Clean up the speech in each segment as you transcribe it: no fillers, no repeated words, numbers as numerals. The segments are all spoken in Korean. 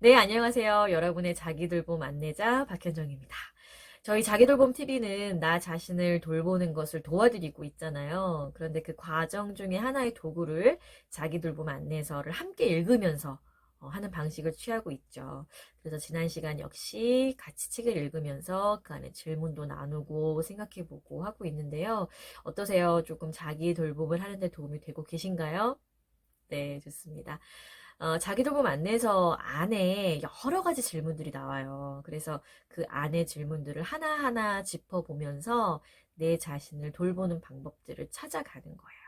네, 안녕하세요. 여러분의 자기돌봄 안내자 박현정입니다. 저희 자기돌봄 TV는 나 자신을 돌보는 것을 도와드리고 있잖아요. 그런데 그 과정 중에 하나의 도구를 자기돌봄 안내서를 함께 읽으면서 하는 방식을 취하고 있죠. 그래서 지난 시간 역시 같이 책을 읽으면서 그 안에 질문도 나누고 생각해보고 하고 있는데요. 어떠세요? 조금 자기 돌봄을 하는데 도움이 되고 계신가요? 네, 좋습니다. 자기돌봄 안내서 안에 여러 가지 질문들이 나와요. 그래서 그 안에 질문들을 하나하나 짚어보면서 내 자신을 돌보는 방법들을 찾아가는 거예요.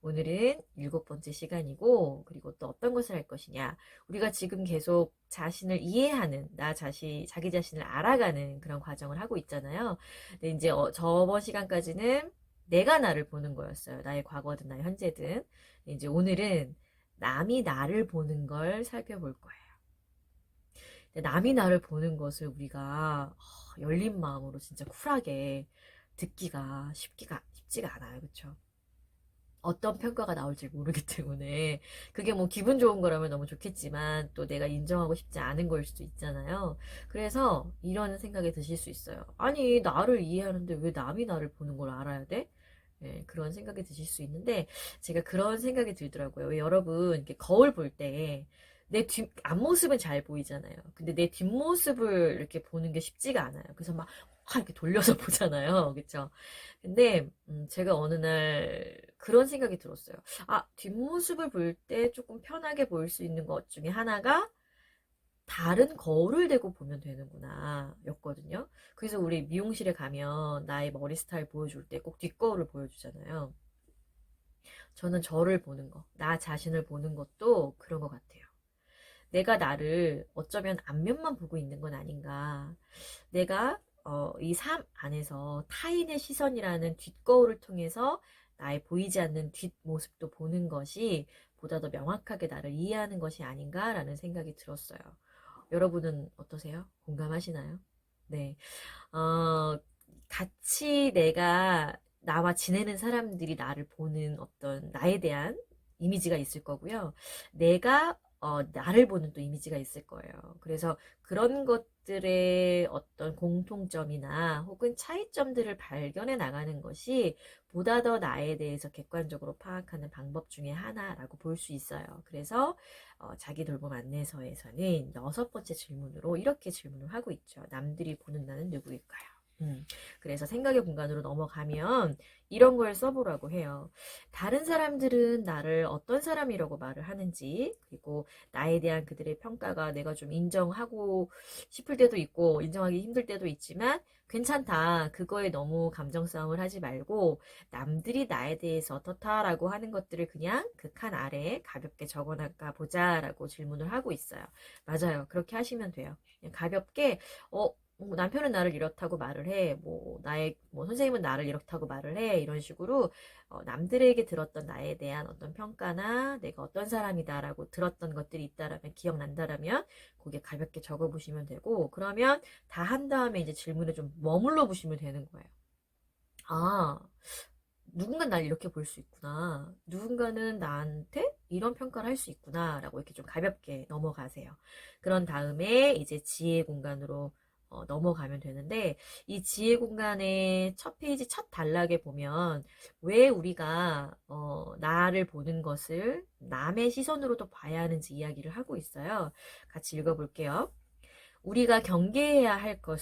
오늘은 7번째 시간이고, 그리고 또 어떤 것을 할 것이냐. 우리가 지금 계속 자신을 이해하는, 자기 자신을 알아가는 그런 과정을 하고 있잖아요. 근데 이제 저번 시간까지는 내가 나를 보는 거였어요. 나의 과거든, 나의 현재든. 이제 오늘은 남이 나를 보는 걸 살펴볼 거예요. 남이 나를 보는 것을 우리가 열린 마음으로 진짜 쿨하게 듣기가 쉽지가 않아요. 그렇죠? 어떤 평가가 나올지 모르기 때문에 그게 뭐 기분 좋은 거라면 너무 좋겠지만 또 내가 인정하고 싶지 않은 걸 수도 있잖아요. 그래서 이런 생각이 드실 수 있어요. 아니, 나를 이해하는데 왜 남이 나를 보는 걸 알아야 돼? 네, 그런 생각이 드실 수 있는데 제가 그런 생각이 들더라고요. 왜 여러분 이렇게 거울 볼 때 내 앞모습은 잘 보이잖아요. 근데 내 뒷모습을 이렇게 보는 게 쉽지가 않아요. 그래서 막 이렇게 돌려서 보잖아요. 그쵸? 근데 제가 어느 날 그런 생각이 들었어요. 아, 뒷모습을 볼 때 조금 편하게 보일 수 있는 것 중에 하나가 다른 거울을 대고 보면 되는구나 였거든요. 그래서 우리 미용실에 가면 나의 머리 스타일 보여줄 때 꼭 뒷거울을 보여주잖아요. 저는 저를 보는 거, 나 자신을 보는 것도 그런 것 같아요. 내가 나를 어쩌면 앞면만 보고 있는 건 아닌가. 내가 이 삶 안에서 타인의 시선이라는 뒷거울을 통해서 나의 보이지 않는 뒷모습도 보는 것이 보다 더 명확하게 나를 이해하는 것이 아닌가라는 생각이 들었어요. 여러분은 어떠세요? 공감하시나요? 네. 어, 같이 나와 지내는 사람들이 나를 보는 어떤 나에 대한 이미지가 있을 거고요. 내가 나를 보는 또 이미지가 있을 거예요. 그래서 그런 것들의 어떤 공통점이나 혹은 차이점들을 발견해 나가는 것이 보다 더 나에 대해서 객관적으로 파악하는 방법 중에 하나라고 볼 수 있어요. 그래서 자기 돌봄 안내서에서는 6번째 질문으로 이렇게 질문을 하고 있죠. 남들이 보는 나는 누구일까요? 그래서 생각의 공간으로 넘어가면 이런 걸 써보라고 해요. 다른 사람들은 나를 어떤 사람이라고 말을 하는지, 그리고 나에 대한 그들의 평가가 내가 좀 인정하고 싶을 때도 있고, 인정하기 힘들 때도 있지만, 괜찮다. 그거에 너무 감정 싸움을 하지 말고, 남들이 나에 대해서 어떻다라고 하는 것들을 그냥 그 칸 아래에 가볍게 적어놔가 보자라고 질문을 하고 있어요. 맞아요. 그렇게 하시면 돼요. 그냥 가볍게, 남편은 나를 이렇다고 말을 해. 뭐, 선생님은 나를 이렇다고 말을 해. 이런 식으로, 남들에게 들었던 나에 대한 어떤 평가나 내가 어떤 사람이다라고 들었던 것들이 있다라면, 기억난다라면, 거기에 가볍게 적어보시면 되고, 그러면 다 한 다음에 이제 질문에 좀 머물러 보시면 되는 거예요. 아, 누군가 날 이렇게 볼 수 있구나. 누군가는 나한테 이런 평가를 할 수 있구나. 라고 이렇게 좀 가볍게 넘어가세요. 그런 다음에 이제 지혜 공간으로 넘어가면 되는데, 이 지혜 공간의 첫 페이지 첫 단락에 보면 왜 우리가 나를 보는 것을 남의 시선으로도 봐야 하는지 이야기를 하고 있어요. 같이 읽어볼게요. 우리가 경계해야 할 것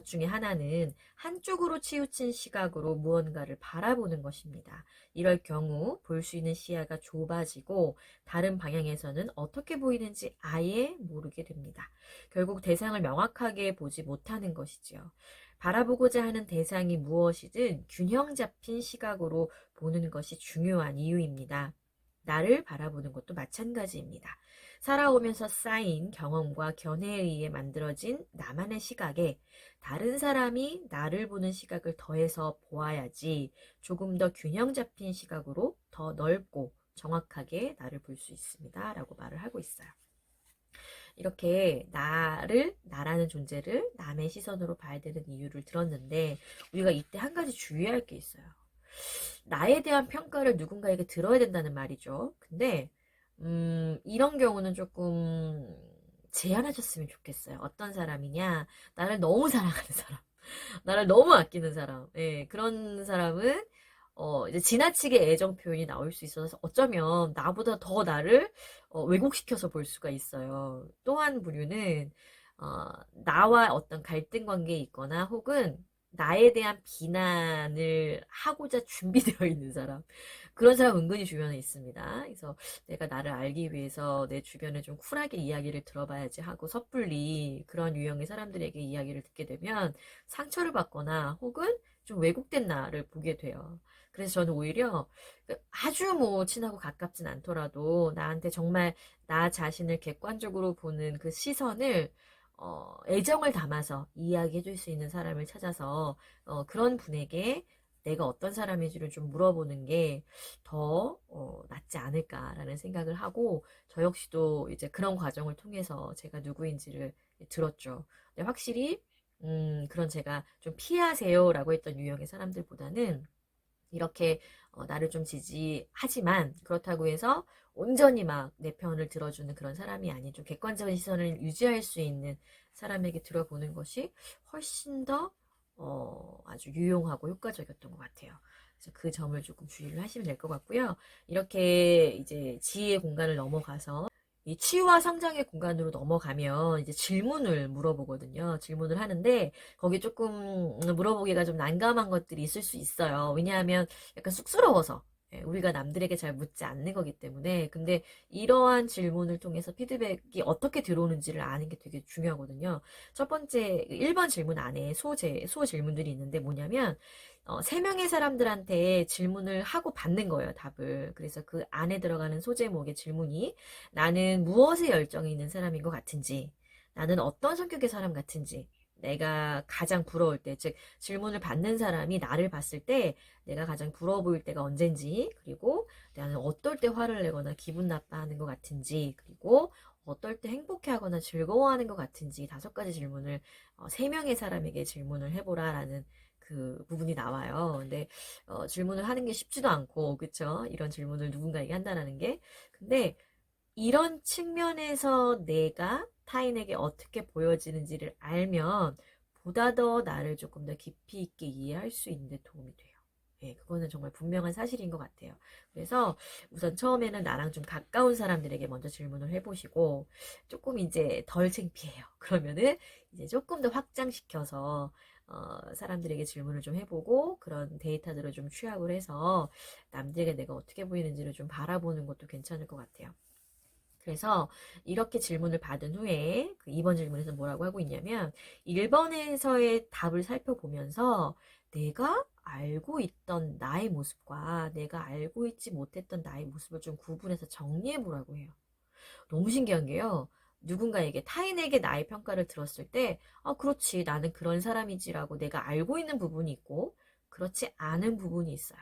중에 하나는 한쪽으로 치우친 시각으로 무언가를 바라보는 것입니다. 이럴 경우 볼 수 있는 시야가 좁아지고 다른 방향에서는 어떻게 보이는지 아예 모르게 됩니다. 결국 대상을 명확하게 보지 못하는 것이지요. 바라보고자 하는 대상이 무엇이든 균형 잡힌 시각으로 보는 것이 중요한 이유입니다. 나를 바라보는 것도 마찬가지입니다. 살아오면서 쌓인 경험과 견해에 의해 만들어진 나만의 시각에 다른 사람이 나를 보는 시각을 더해서 보아야지 조금 더 균형 잡힌 시각으로 더 넓고 정확하게 나를 볼 수 있습니다. 라고 말을 하고 있어요. 이렇게 나라는 존재를 남의 시선으로 봐야 되는 이유를 들었는데, 우리가 이때 한 가지 주의할 게 있어요. 나에 대한 평가를 누군가에게 들어야 된다는 말이죠. 근데 이런 경우는 조금 제안하셨으면 좋겠어요. 어떤 사람이냐? 나를 너무 사랑하는 사람. 나를 너무 아끼는 사람. 예, 그런 사람은 이제 지나치게 애정 표현이 나올 수 있어서 어쩌면 나보다 더 나를 왜곡시켜서 볼 수가 있어요. 또 한 부류는 나와 어떤 갈등 관계에 있거나 혹은 나에 대한 비난을 하고자 준비되어 있는 사람. 그런 사람 은근히 주변에 있습니다. 그래서 내가 나를 알기 위해서 내 주변에 좀 쿨하게 이야기를 들어봐야지 하고 섣불리 그런 유형의 사람들에게 이야기를 듣게 되면 상처를 받거나 혹은 좀 왜곡된 나를 보게 돼요. 그래서 저는 오히려 아주 뭐 친하고 가깝진 않더라도 나한테 정말 나 자신을 객관적으로 보는 그 시선을 애정을 담아서 이야기해 줄 수 있는 사람을 찾아서 그런 분에게 내가 어떤 사람인지를 좀 물어보는 게 더 낫지 않을까라는 생각을 하고 저 역시도 이제 그런 과정을 통해서 제가 누구인지를 들었죠. 근데 확실히 그런 제가 좀 피하세요라고 했던 유형의 사람들보다는 이렇게 나를 좀 지지하지만 그렇다고 해서 온전히 막 내 편을 들어주는 그런 사람이 아닌 좀 객관적인 시선을 유지할 수 있는 사람에게 들어보는 것이 훨씬 더 아주 유용하고 효과적이었던 것 같아요. 그래서 그 점을 조금 주의를 하시면 될 것 같고요. 이렇게 이제 지혜의 공간을 넘어가서 이 치유와 성장의 공간으로 넘어가면 이제 질문을 물어보거든요. 질문을 하는데 거기 조금 물어보기가 좀 난감한 것들이 있을 수 있어요. 왜냐하면 약간 쑥스러워서 예, 우리가 남들에게 잘 묻지 않는 거기 때문에. 근데 이러한 질문을 통해서 피드백이 어떻게 들어오는지를 아는 게 되게 중요하거든요. 첫 번째 1번 질문 안에 소 질문들이 있는데 뭐냐면 3명의 사람들한테 질문을 하고 받는 거예요, 답을. 그래서 그 안에 들어가는 소제목의 질문이 나는 무엇에 열정이 있는 사람인 것 같은지, 나는 어떤 성격의 사람 같은지, 내가 가장 부러울 때, 즉, 질문을 받는 사람이 나를 봤을 때 내가 가장 부러워 보일 때가 언젠지, 그리고 나는 어떨 때 화를 내거나 기분 나빠하는 것 같은지, 그리고 어떨 때 행복해하거나 즐거워하는 것 같은지 5가지 질문을 3명의 사람에게 질문을 해보라라는 그 부분이 나와요. 근데 질문을 하는 게 쉽지도 않고, 그쵸? 이런 질문을 누군가에게 한다는 게. 근데 이런 측면에서 내가 타인에게 어떻게 보여지는지를 알면 보다 더 나를 조금 더 깊이 있게 이해할 수 있는 데 도움이 돼요. 예, 그거는 정말 분명한 사실인 것 같아요. 그래서 우선 처음에는 나랑 좀 가까운 사람들에게 먼저 질문을 해보시고 조금 이제 덜 창피해요. 그러면은 이제 조금 더 확장시켜서 사람들에게 질문을 좀 해보고 그런 데이터들을 좀 취합을 해서 남들에게 내가 어떻게 보이는지를 좀 바라보는 것도 괜찮을 것 같아요. 그래서 이렇게 질문을 받은 후에 그 2번 질문에서 뭐라고 하고 있냐면 1번에서의 답을 살펴보면서 내가 알고 있던 나의 모습과 내가 알고 있지 못했던 나의 모습을 좀 구분해서 정리해 보라고 해요. 너무 신기한 게요. 누군가에게 타인에게 나의 평가를 들었을 때 그렇지 나는 그런 사람이지라고 내가 알고 있는 부분이 있고 그렇지 않은 부분이 있어요.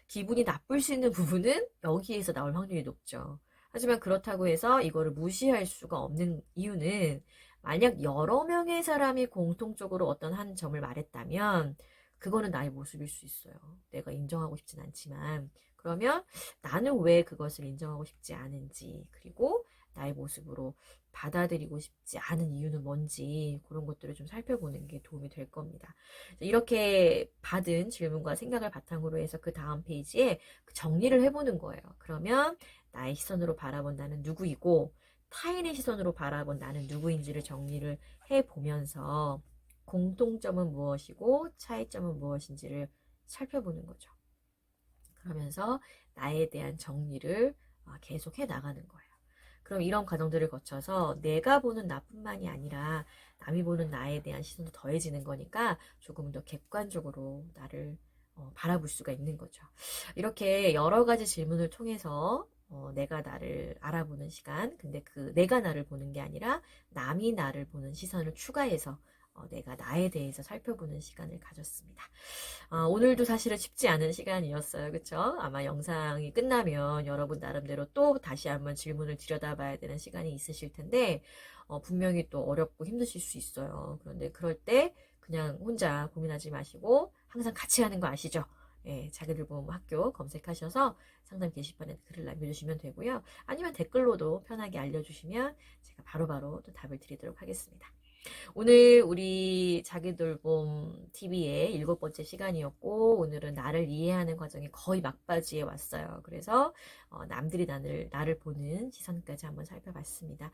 기분이 나쁠 수 있는 부분은 여기에서 나올 확률이 높죠. 하지만 그렇다고 해서 이거를 무시할 수가 없는 이유는 만약 여러 명의 사람이 공통적으로 어떤 한 점을 말했다면 그거는 나의 모습일 수 있어요. 내가 인정하고 싶진 않지만 그러면 나는 왜 그것을 인정하고 싶지 않은지 그리고 나의 모습으로 받아들이고 싶지 않은 이유는 뭔지 그런 것들을 좀 살펴보는 게 도움이 될 겁니다. 이렇게 받은 질문과 생각을 바탕으로 해서 그 다음 페이지에 정리를 해보는 거예요. 그러면 나의 시선으로 바라본 나는 누구이고 타인의 시선으로 바라본 나는 누구인지를 정리를 해보면서 공통점은 무엇이고 차이점은 무엇인지를 살펴보는 거죠. 그러면서 나에 대한 정리를 계속 해 나가는 거예요. 그럼 이런 과정들을 거쳐서 내가 보는 나뿐만이 아니라 남이 보는 나에 대한 시선도 더해지는 거니까 조금 더 객관적으로 나를 바라볼 수가 있는 거죠. 이렇게 여러 가지 질문을 통해서 내가 나를 알아보는 시간, 근데 그 내가 나를 보는 게 아니라 남이 나를 보는 시선을 추가해서 내가 나에 대해서 살펴보는 시간을 가졌습니다. 오늘도 사실은 쉽지 않은 시간이었어요. 그쵸? 아마 영상이 끝나면 여러분 나름대로 또 다시 한번 질문을 들여다봐야 되는 시간이 있으실 텐데, 분명히 또 어렵고 힘드실 수 있어요. 그런데 그럴 때 그냥 혼자 고민하지 마시고 항상 같이 하는 거 아시죠? 예, 자기돌봄 학교 검색하셔서 상담 게시판에 글을 남겨주시면 되고요. 아니면 댓글로도 편하게 알려주시면 제가 바로바로 또 답을 드리도록 하겠습니다. 오늘 우리 자기돌봄 TV의 7번째 시간이었고, 오늘은 나를 이해하는 과정이 거의 막바지에 왔어요. 그래서 남들이 나를 보는 시선까지 한번 살펴봤습니다.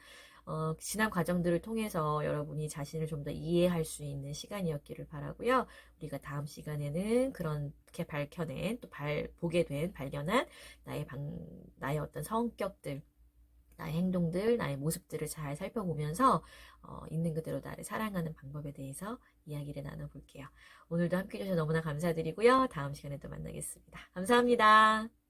지난 과정들을 통해서 여러분이 자신을 좀 더 이해할 수 있는 시간이었기를 바라고요. 우리가 다음 시간에는 그렇게 밝혀낸, 또 보게 된, 발견한 나의 어떤 성격들, 나의 행동들, 나의 모습들을 잘 살펴보면서 있는 그대로 나를 사랑하는 방법에 대해서 이야기를 나눠볼게요. 오늘도 함께 해주셔서 너무나 감사드리고요. 다음 시간에 또 만나겠습니다. 감사합니다.